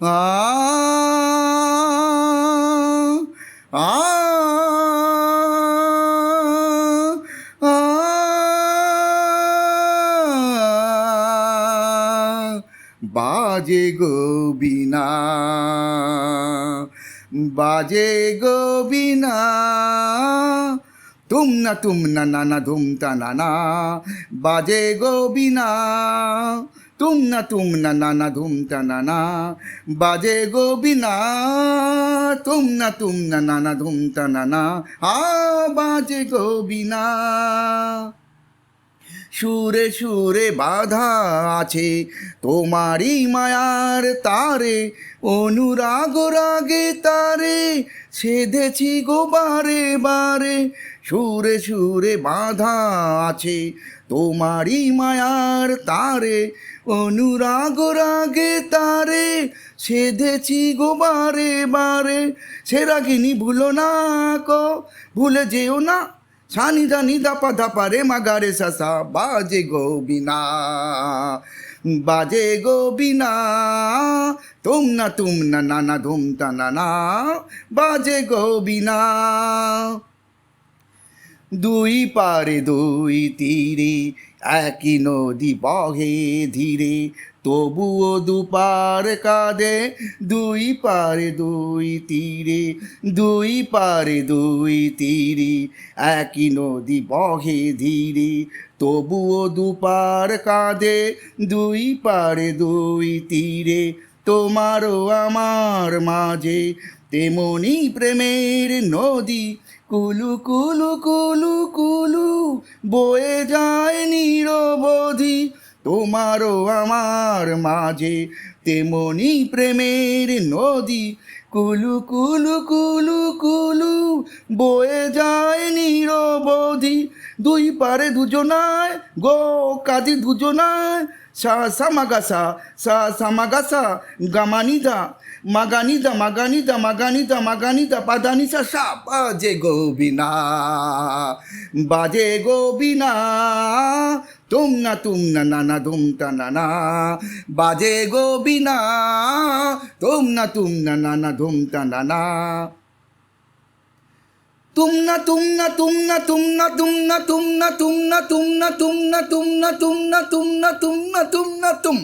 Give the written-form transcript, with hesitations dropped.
আ আ আ বাজে গো বীণা, বাজে গো বীণা, তুম না না না ধুম তা না না, বাজে গো বীণা, তুম না না না ধুম তা না না, বাজে গো বীণা, তুম না না না ধুম তা না না, বাজে গো বীণা। সুরে সুরে বাধা আছে তোমারই মায়ার তারে, অনুরাগ রাগে তারে সেধেছি গো বারে বারে। সুরে সুরে বাধা আছে তোমারই মায়ার তারে, অনুরাগ রাগে তারে সেধেছি গো বারে বারে। সে রাগিনী ভুলো না কো, ভুলে যেও না, সানি ধানি ধাপা ধাপা রে মাগারে সাসা, বাজে গো বীণা, বাজে গো বীণা, তুম না না না ধুম তা না না, বাজে গো বীণা। দুই পারে দুই তীরে একই নদী বহে ধীরে, তবুও দুপার কাঁদে। দুই পারে দুই তীরে, দুই পারে দুই তীরে একই নদী বহে ধীরে, তবুও দুপার কাঁদে। দুই পারে দুই তীরে তোমারও আমার মাঝে তেমনি প্রেমের নদী, কুলু কুলু কুলু কুলু বয়ে যায় নিরবধি। তোমারও আমার মাঝে তেমনি প্রেমের নদী, কুলু কুলু কুলু কুলু বয়ে যায় নিরবধি। দুই পারে দুজনায় গো কাঁদি দুজনায়, সা সামাগাসা, সা সামাগাসা, গামানিদা মাগানিদা মাগানিদা মাগানিদা মাগানিদা পাদানিসা সা, বাজে গো বীণা, বাজে গো বীণা, তুম না না না ধুম তা না না, বাজে গো বীণা, তুম না না না ধুম তা না না, তুম না তুম না তুম না তুম না তুম না তুম না তুম না তুম না তুম না তুম না তুম না তুম না তুম না তুম না তুম।